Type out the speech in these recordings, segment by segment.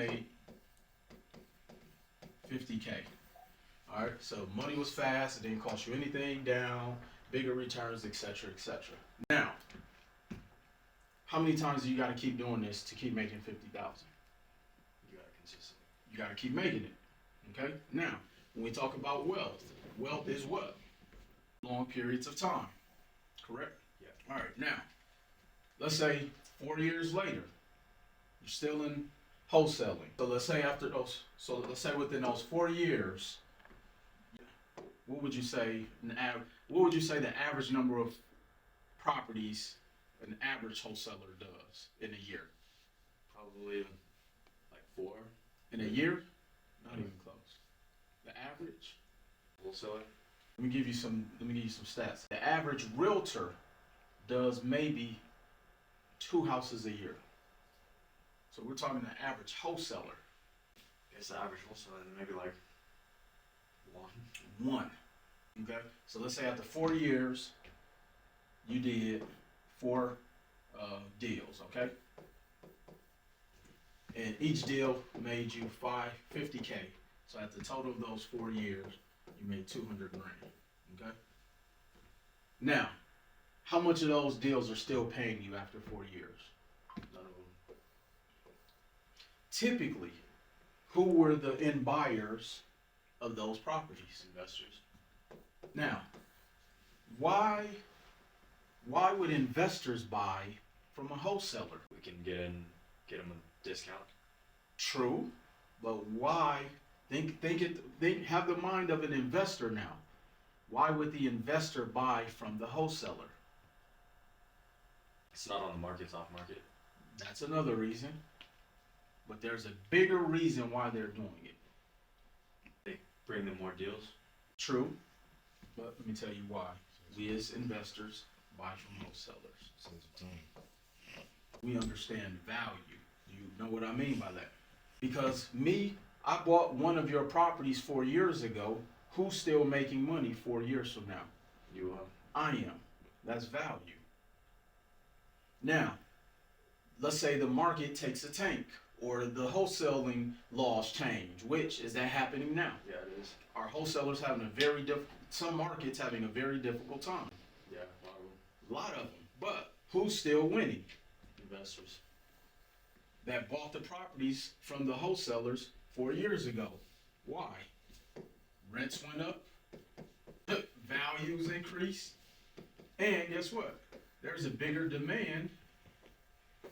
made 50K. All right, so money was fast, it didn't cost you anything down, bigger returns, etc., etc. Now, how many times do you got to keep doing this to keep making 50,000? You got to consistently. You got to keep making it. Okay. Now, when we talk about wealth, wealth is what? Long periods of time. Correct. Yeah. All right. Now, let's say 4 years later, you're still in wholesaling. So let's say after those. So let's say within those 4 years, what would you say? What would you say the average number of properties an average wholesaler does in a year? Probably like 4. In a year? Not even close. The average. Wholesaler. Let me give you some stats. The average realtor does maybe 2 houses a year. So we're talking the average wholesaler. I guess the average wholesaler maybe like 1. 1. Okay. So let's say after 4 years, you did 4 deals. Okay. And each deal made you 50K. So at the total of those 4 years, you made 200 grand. Okay. Now, how much of those deals are still paying you after 4 years? None of them. Typically, who were the end buyers of those properties? Investors. Now, why would investors buy from a wholesaler? We can get them a discount. True, but why? Have the mind of an investor now. Why would the investor buy from the wholesaler? It's not on the market, it's off market. That's another reason. But there's a bigger reason why they're doing it. They bring them more deals. True, but let me tell you why. We as investors buy from wholesalers. We understand value. Do you know what I mean by that? Because I bought one of your properties 4 years ago. Who's still making money 4 years from now? You are. I am. That's value. Now, let's say the market takes a tank or the wholesaling laws change. Which is that happening now? Yeah, it is. Our wholesalers having some markets having a very difficult time. Yeah, a lot of them. A lot of them. But who's still winning? Investors. That bought the properties from the wholesalers 4 years ago. Why? Rents went up, values increased, and guess what? There's a bigger demand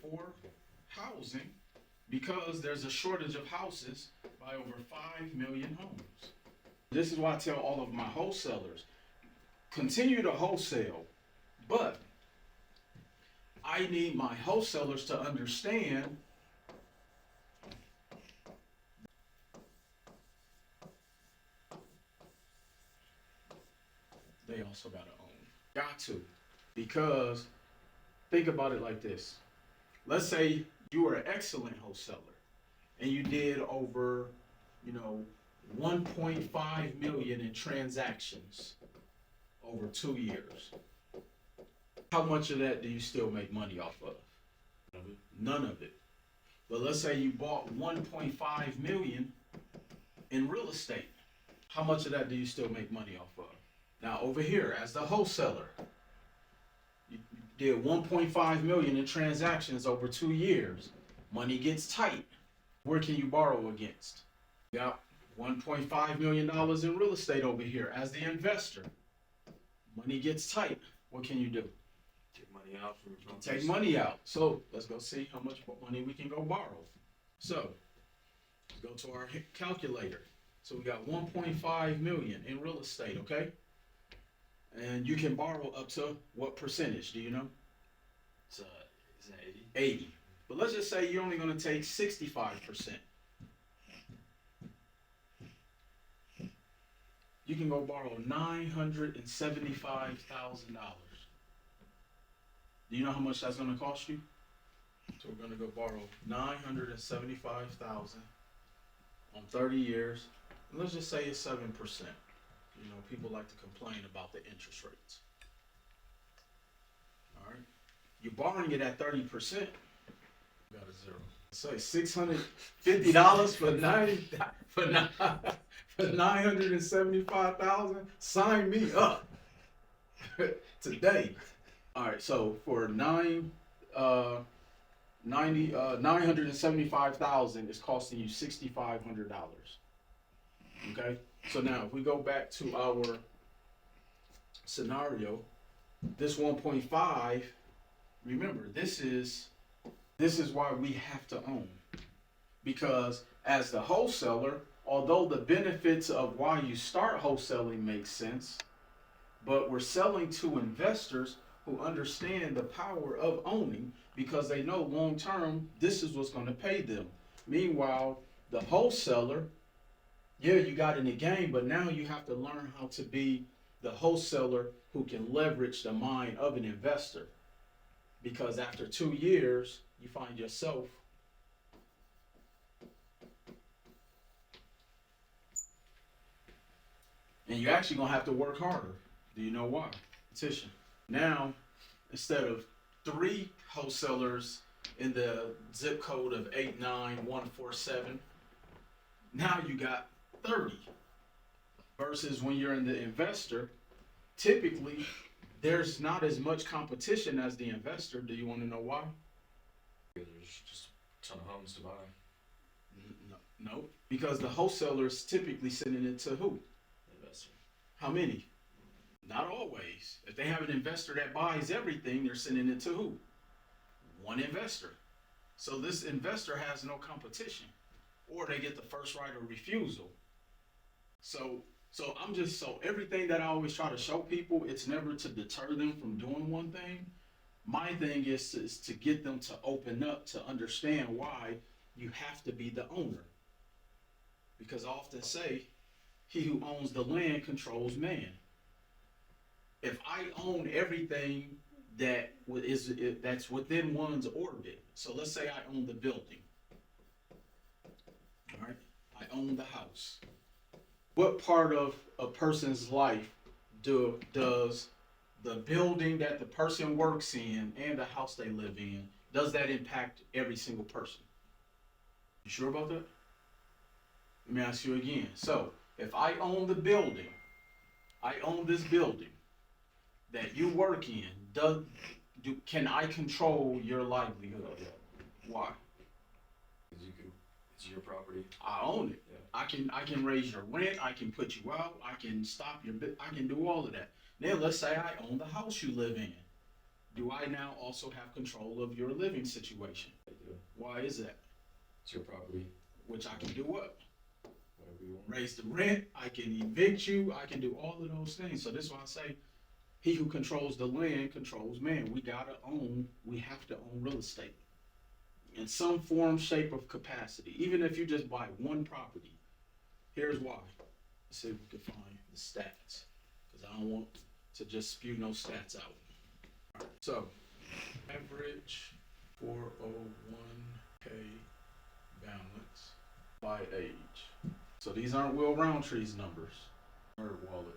for housing because there's a shortage of houses by over 5 million homes. This is why I tell all of my wholesalers, continue to wholesale, but I need my wholesalers to understand they also got to own. Got to. Because think about it like this. Let's say you were an excellent wholesaler and you did over, 1.5 million in transactions over 2 years. How much of that do you still make money off of? None of it. But let's say you bought 1.5 million in real estate. How much of that do you still make money off of? Now over here, as the wholesaler, you did 1.5 million in transactions over 2 years. Money gets tight. Where can you borrow against? You got $1.5 million in real estate over here. As the investor, money gets tight. What can you do? Take money out from your funds. Take money out. So let's go see how much money we can go borrow. So let's go to our calculator. So we got 1.5 million in real estate, okay? And you can borrow up to what percentage? Do you know? Isn't it 80? 80. But let's just say you're only going to take 65%. You can go borrow $975,000. Do you know how much that's going to cost you? So we're going to go borrow $975,000 on 30 years. And let's just say it's 7%. People like to complain about the interest rates. All right. You're borrowing it at 30%. You got a zero. So $650 for 975,000. Sign me up today. All right, so for 975,000 is costing you $6,500. Okay, so now if we go back to our scenario, this 1.5. Remember, this is why we have to own, because as the wholesaler, although the benefits of why you start wholesaling makes sense, but we're selling to investors who understand the power of owning because they know long term this is what's going to pay them. Meanwhile, the wholesaler, yeah, you got in the game, but now you have to learn how to be the wholesaler who can leverage the mind of an investor. Because after 2 years, you find yourself and you're actually gonna have to work harder. Do you know why? Competition. Now, instead of 3 wholesalers in the zip code of 89147, now you got 30. Versus when you're in the investor, typically there's not as much competition as the investor. Do you want to know why? There's just a ton of homes to buy. No, because the wholesaler is typically sending it to who? Investor. How many? Not always. If they have an investor that buys everything, they're sending it to who? One investor. So this investor has no competition, or they get the first right of refusal. So everything that I always try to show people, it's never to deter them from doing one thing. My thing is to get them to open up to understand why you have to be the owner. Because I often say, he who owns the land controls man. If I own everything that's within one's orbit, so let's say I own the building, all right? I own the house. What part of a person's life does the building that the person works in and the house they live in, does that impact every single person? You sure about that? Let me ask you again. So, if I own the building, I own this building that you work in, can I control your livelihood? Why? Because it's your property. I own it. Yeah. I can raise your rent. I can put you out. I can stop your. I can do all of that. Then let's say I own the house you live in. Do I now also have control of your living situation? I do. Why is that? It's your property. Which I can do what? Whatever you want. Raise the rent. I can evict you. I can do all of those things. So this is why I say, he who controls the land controls man. We have to own real estate in some form, shape, of capacity. Even if you just buy one property. Here's why. Let's see if we can find the stats, because I don't want to just spew no stats out. All right, so, average 401k balance by age. So these aren't Will Roundtree's numbers. Nerd wallet.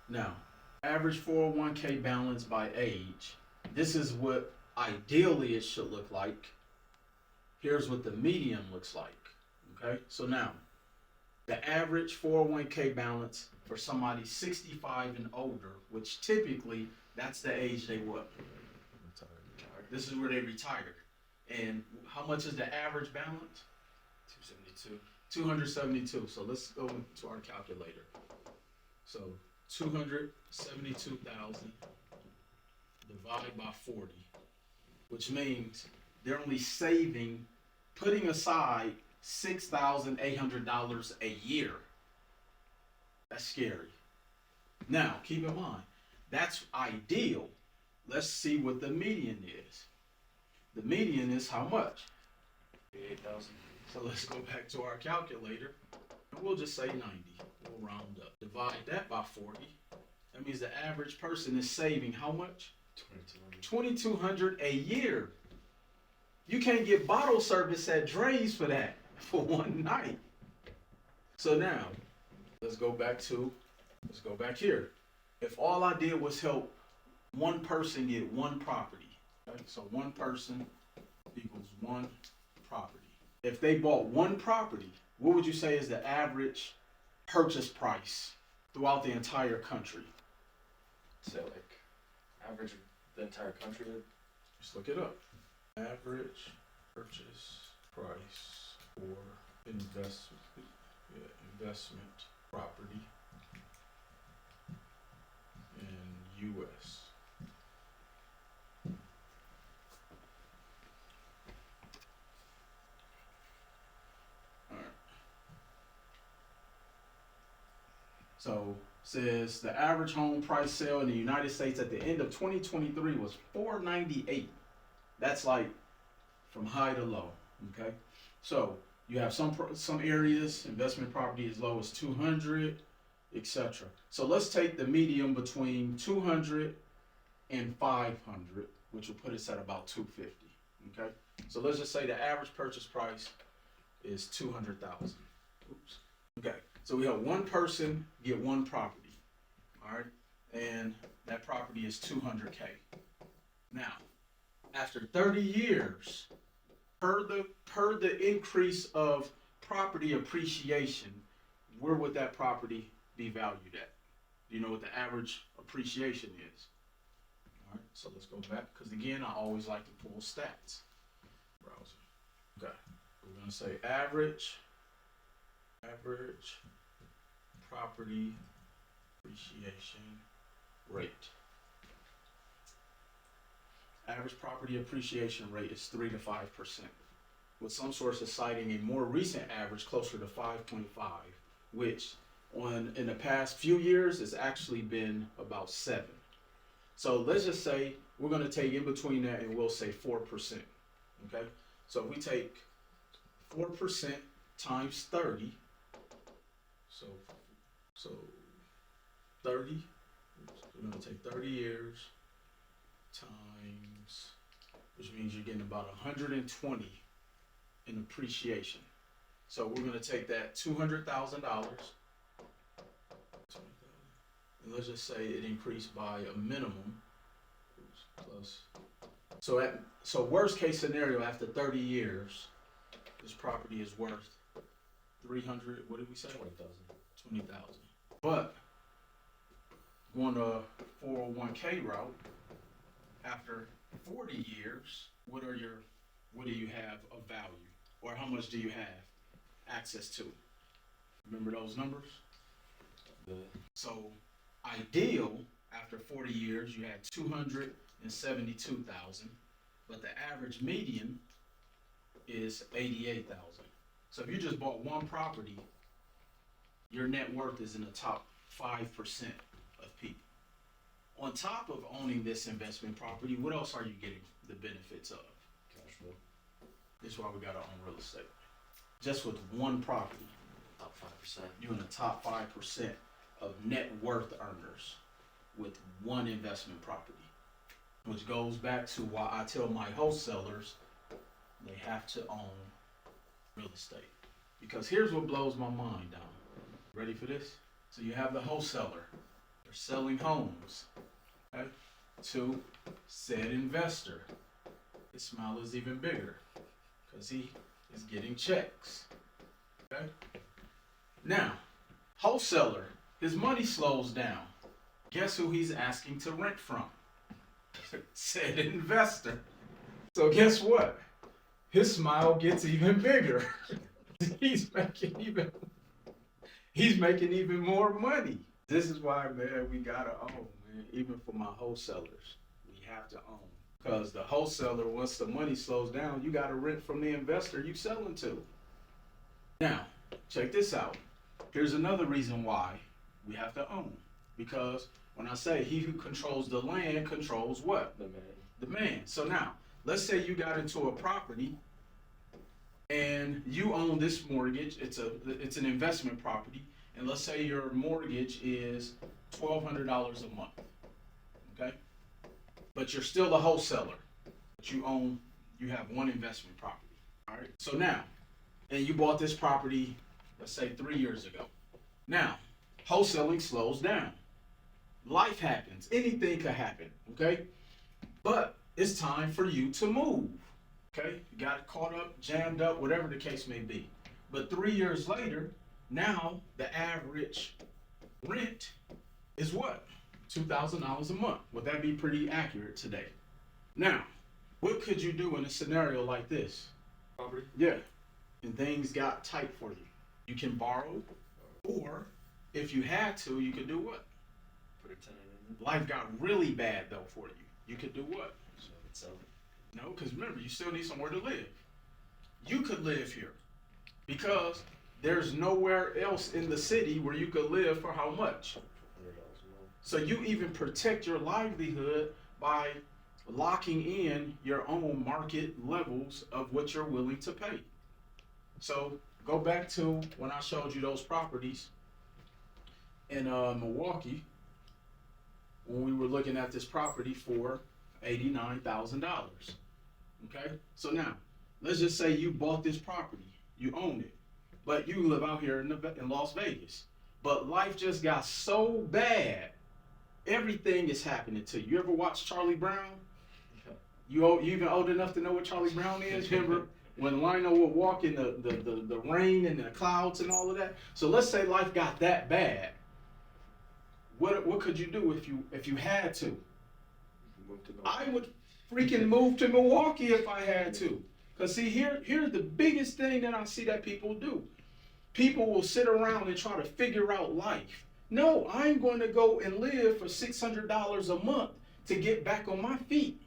Now, average 401k balance by age. This is what ideally it should look like. Here's what the median looks like. Okay, so now, the average 401k balance for somebody 65 and older, which typically that's the age they what? Retired. This is where they retired. And how much is the average balance? 272. 272. So let's go to our calculator. So 272,000 divided by 40, which means they're only putting aside $6,800 a year. That's scary. Now, keep in mind, that's ideal. Let's see what the median is. The median is how much? 88,000. So let's go back to our calculator, and we'll just say 90. We'll round up. Divide that by 40. That means the average person is saving how much? $2,200. $2,200 a year. You can't get bottle service at Dre's for that for one night. So now, let's go back here. If all I did was help one person get one property, okay? So one person equals one property. If they bought one property, what would you say is the average purchase price throughout the entire country? So like, average of the entire country. Just look it up. Average purchase price for investment property in U.S. All right. So says the average home price sale in the United States at the end of 2023 was $498. That's like from high to low. Okay, so you have some areas investment property as low as 200, etc. So let's take the medium between 200 and 500, which will put us at about 250. Okay, so let's just say the average purchase price is 200,000. Oops. Okay, so we have one person get one property. All right, and that property is 200K. Now, after 30 years, per the increase of property appreciation, where would that property be valued at? Do you know what the average appreciation is? All right, so let's go back, because again, I always like to pull stats. Browser. Okay, we're gonna say average property appreciation rate. Average property appreciation rate is 3 to 5%, with some sources citing a more recent average closer to 5.5, which in the past few years has actually been about 7. So let's just say we're going to take in between that and we'll say 4%. Okay, so if we take 4% times 30, so 30, we're going to take 30 years times, which means you're getting about 120 in appreciation. So we're going to take that $200,000, and let's just say it increased by a minimum plus. So worst case scenario, after 30 years, this property is worth 300. What did we say? 20,000. But going to 401k route, after 40 years, what do you have of value, or how much do you have access to? Remember those numbers? So ideal, after 40 years, you had 272,000, but the average median is 88,000. So if you just bought one property, your net worth is in the top 5% of people. On top of owning this investment property, what else are you getting the benefits of? Cash flow. This is why we gotta own real estate. Just with one property, Top 5%. you're in the top 5% of net worth earners with one investment property. Which goes back to why I tell my wholesalers they have to own real estate. Because here's what blows my mind down. Ready for this? So you have the wholesaler. They're selling homes, okay, to said investor. His smile is even bigger because he is getting checks. Okay? Now, wholesaler, his money slows down. Guess who he's asking to rent from? Said investor. So guess what? His smile gets even bigger. He's making even more money. This is why, man, we gotta own, man. Even for my wholesalers, we have to own. Because the wholesaler, once the money slows down, you gotta rent from the investor you selling to. Now, check this out. Here's another reason why we have to own. Because when I say he who controls the land controls what? The man. So now, let's say you got into a property and you own this mortgage. It's an investment property. And let's say your mortgage is $1,200 a month, okay? But you're still a wholesaler, but you own you have one investment property. All right. So now, and you bought this property, let's say 3 years ago. Now, wholesaling slows down. Life happens. Anything could happen. Okay. But it's time for you to move. Okay. You got caught up, jammed up, whatever the case may be. But 3 years later, now the average rent is what? $2,000 a month. Would that be pretty accurate today? Now, what could you do in a scenario like this? Property. Yeah. And things got tight for you. You can borrow, or if you had to, you could do what? Put a tenant in it. Life got really bad though for you. You could do what? Sell it. No, because remember, you still need somewhere to live. You could live here because there's nowhere else in the city where you could live for how much? $100 a month. So you even protect your livelihood by locking in your own market levels of what you're willing to pay. So go back to when I showed you those properties in Milwaukee when we were looking at this property for $89,000. Okay, so now let's just say you bought this property, you own it, but you live out here in Las Vegas. But life just got so bad, everything is happening to you. You ever watch Charlie Brown? You even old enough to know what Charlie Brown is? Remember when Lionel would walk in the rain and the clouds and all of that? So let's say life got that bad. What could you do if you had to? Move to I would freaking move to Milwaukee if I had to. Cause see, here's the biggest thing that I see that people do. People will sit around and try to figure out life. No, I'm going to go and live for $600 a month to get back on my feet.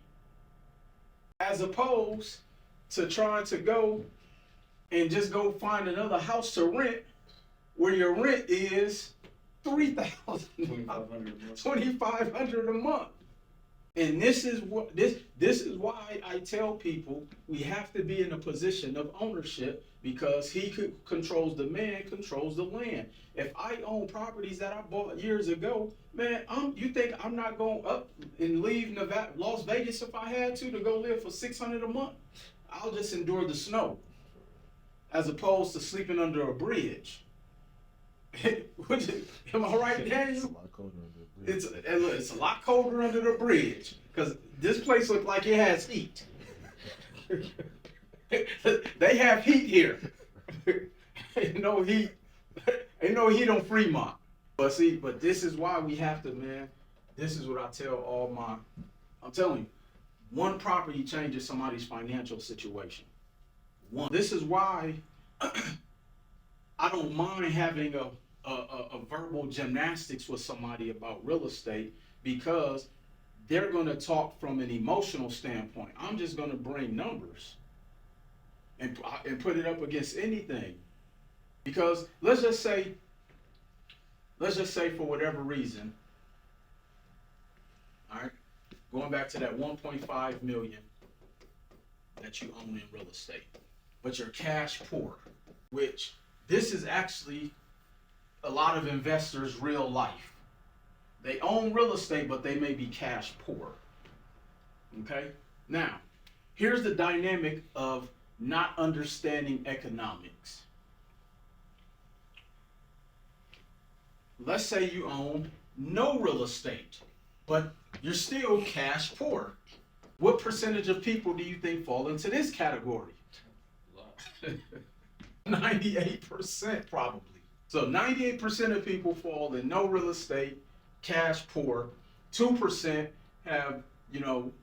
As opposed to trying to go and just go find another house to rent where your rent is $3,000, $2,500 a month. And this is why I tell people we have to be in a position of ownership, because he controls the man, controls the land. If I own properties that I bought years ago, man, you think I'm not going up and leave Nevada, Las Vegas if I had to go live for $600 a month? I'll just endure the snow, as opposed to sleeping under a bridge. Am I right, Daniel? It's a lot colder under the bridge, because this place looks like it has heat. They have heat here. Ain't no heat on Fremont. But this is why we have to, man. This is what I tell I'm telling you, one property changes somebody's financial situation. This is why I don't mind having a verbal gymnastics with somebody about real estate, because they're going to talk from an emotional standpoint. I'm just going to bring numbers and put it up against anything. Because let's just say for whatever reason, all right, going back to that 1.5 million that you own in real estate, but you're cash poor, which this is actually a lot of investors' real life. They own real estate, but they may be cash poor. Okay? Now, here's the dynamic of not understanding economics. Let's say you own no real estate, but you're still cash poor. What percentage of people do you think fall into this category? 98% probably. So 98% of people fall in no real estate, cash poor. 2% have,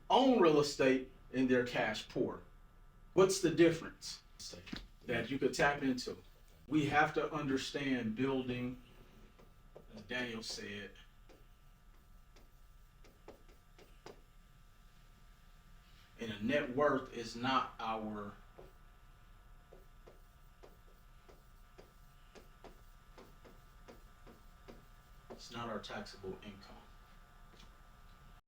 own real estate and they're cash poor. What's the difference that you could tap into? We have to understand building, as Daniel said, and a net worth is not it's not our taxable income.